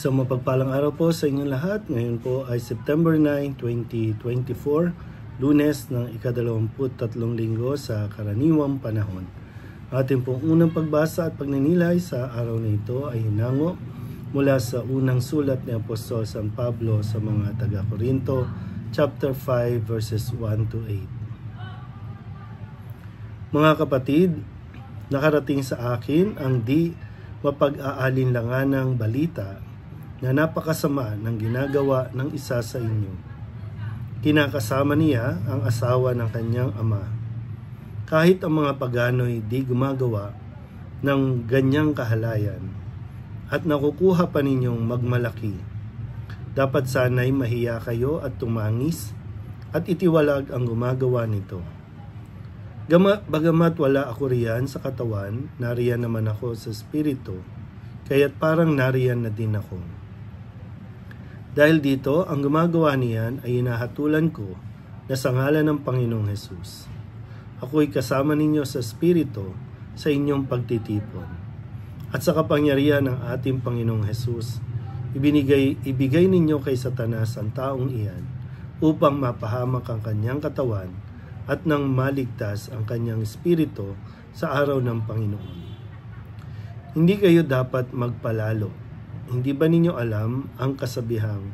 Isang mapagpalang araw po sa inyong lahat. Ngayon po ay September 9, 2024, Lunes ng ika-23 linggo sa karaniwang panahon. Ating pong unang pagbasa at pagninilay sa araw na ito ay hinango mula sa unang sulat ni Apostol San Pablo sa mga taga-Korinto, chapter 5, verses 1 to 8. Mga kapatid, nakarating sa akin ang di mapag-aalinlanganang balita na napakasama ng ginagawa ng isa sa inyo. Kinakasama niya ang asawa ng kanyang ama. Kahit ang mga pagano'y di gumagawa ng ganyang kahalayan at nakukuha pa ninyong magmalaki. Dapat sana'y mahiya kayo at tumangis at itiwalag ang gumagawa nito. Bagamat wala ako riyan sa katawan, nariyan naman ako sa espiritu, kaya't parang nariyan na din ako. Dahil dito, ang gumagawa niyan ay hinahatulan ko na sa ngalan ng Panginoong Hesus. Ako'y kasama ninyo sa espiritu sa inyong pagtitipon. At sa kapangyarihan ng ating Panginoong Hesus, ibigay ninyo kay Satanas ang taong iyan upang mapahamak ang kanyang katawan at nang maligtas ang kanyang espiritu sa araw ng Panginoon. Hindi kayo dapat magpalalo. Hindi ba ninyo alam ang kasabihang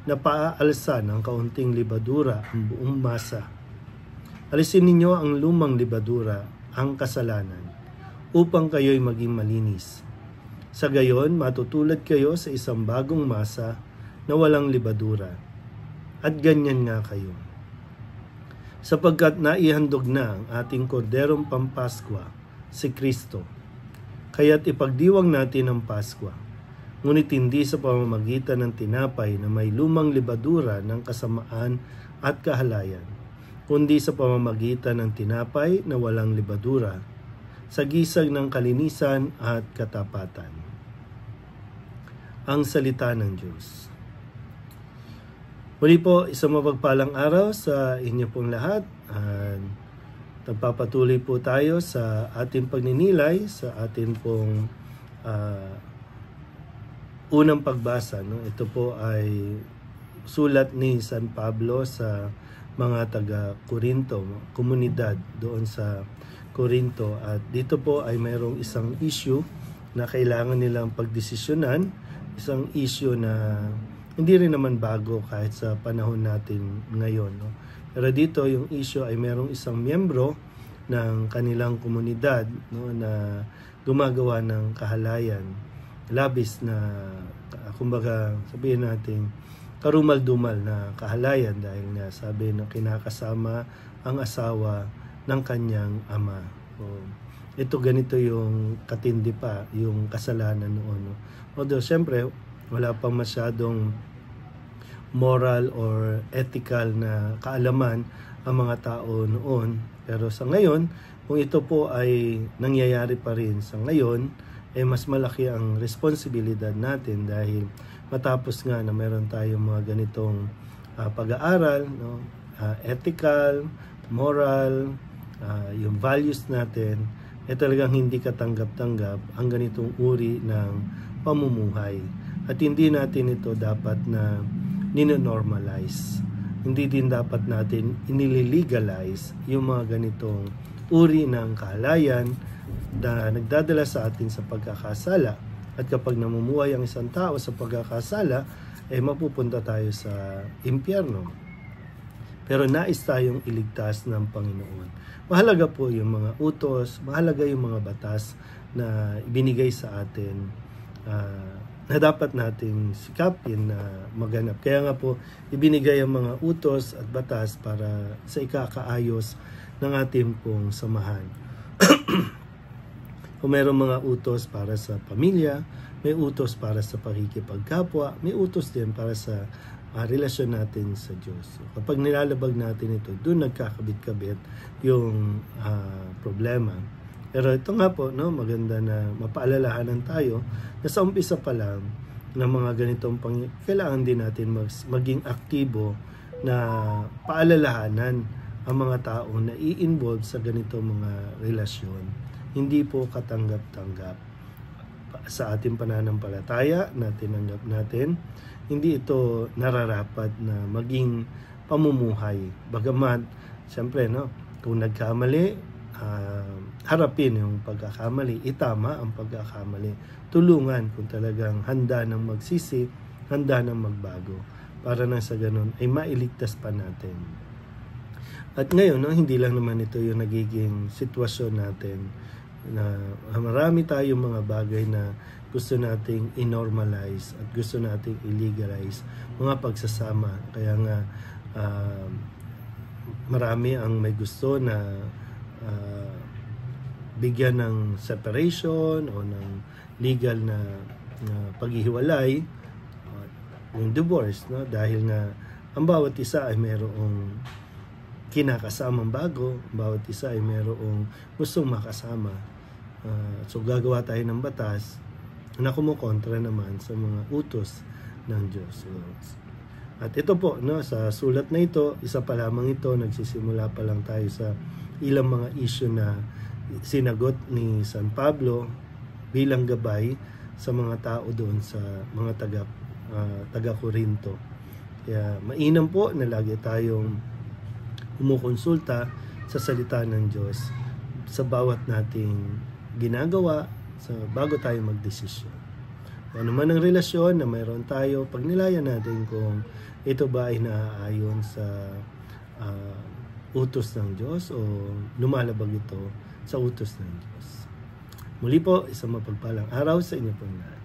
na paaalsa ng kaunting libadura ang buong masa? Alisin ninyo ang lumang libadura, ang kasalanan, upang kayo'y maging malinis. Sa gayon, matutulad kayo sa isang bagong masa na walang libadura. At ganyan nga kayo. Sapagkat naihandog na ang ating korderong pampaskwa, si Kristo. Kaya't ipagdiwang natin ang Paskwa. Ngunit hindi sa pamamagitan ng tinapay na may lumang libadura ng kasamaan at kahalayan, kundi sa pamamagitan ng tinapay na walang libadura, sa gisag ng kalinisan at katapatan. Ang salita ng Diyos. Muli po, isang mapagpalang araw sa inyo pong lahat. Nagpapatuloy po tayo sa ating pagninilay, sa ating pong unang pagbasa. Ito po ay sulat ni San Pablo sa mga taga-Korinto, komunidad doon sa Korinto. At dito po ay mayroong isang issue na kailangan nilang pagdesisyonan, isang issue na hindi rin naman bago kahit sa panahon natin ngayon. Pero dito yung issue ay mayroong isang miyembro ng kanilang komunidad na gumagawa ng kahalayan, labis na, kumbaga sabihin natin, karumal-dumal na kahalayan dahil nga sabi na kinakasama ang asawa ng kanyang ama. Ito ganito yung katindi pa, yung kasalanan noon. Although siyempre, wala pang masyadong moral or ethical na kaalaman ang mga tao noon. Pero sa ngayon, kung ito po ay nangyayari pa rin sa ngayon, mas malaki ang responsibilidad natin dahil matapos nga na meron tayong mga ganitong pag-aaral, ethical, moral, yung values natin, talagang hindi katanggap-tanggap ang ganitong uri ng pamumuhay. At hindi natin ito dapat na ninonormalize. Hindi din dapat natin inililegalize yung mga ganitong uri ng kahalayan na nagdadala sa atin sa pagkakasala. At kapag namumuhay ang isang tao sa pagkakasala, mapupunta tayo sa impyerno. Pero nais tayong iligtas ng Panginoon. Mahalaga po yung mga utos, mahalaga yung mga batas na ibinigay sa atin na dapat nating sikapin na maganap. Kaya nga po, ibinigay ang mga utos at batas para sa ikakaayos ng ating pong samahan. Kung mayroong mga utos para sa pamilya, may utos para sa pakikipagkapwa, may utos din para sa relasyon natin sa Diyos. So, kapag nilalabag natin ito, doon nagkakabit-kabit yung problema. Pero ito nga po, maganda na mapaalalahanan tayo na sa umpisa pa lang ng mga ganitong kailangan din natin maging aktibo na paalalahanan ang mga tao na i-involve sa ganitong mga relasyon. Hindi po katanggap-tanggap. sa ating pananampalataya na tinanggap natin, hindi ito nararapat na maging pamumuhay. Bagamat, siyempre, no, kung nagkamali, harapin yung pagkakamali, itama ang pagkakamali. Tulungan kung talagang handa ng magsisi, handa ng magbago. Para nang sa ganun ay mailigtas pa natin. At ngayon, no, hindi lang naman ito yung nagiging sitwasyon natin na marami tayong mga bagay na gusto nating i-normalize at gusto nating i-legalize, mga pagsasama. Kaya nga marami ang may gusto na bigyan ng separation o ng legal na paghihiwalay, yung divorce, no? Dahil nga ang bawat isa ay mayroong kinakasamang bago, bawat isa ay mayroong gustong makasama. So gagawa tayo ng batas na kumukontra naman sa mga utos ng Diyos. At ito po, no, sa sulat na ito, isa pa lamang ito, nagsisimula pa lang tayo sa ilang mga issue na sinagot ni San Pablo bilang gabay sa mga tao doon sa mga taga-Korinto. Kaya mainam po na lagi tayong kumukonsulta sa salita ng Diyos sa bawat nating ginagawa bago tayo magdesisyon. Ano man ang relasyon na mayroon tayo, pagnilayan natin kung ito ba ay naaayon sa utos ng Diyos o lumalabag ito sa utos ng Diyos. Muli po, isang mapagpalang araw sa inyo po lahat.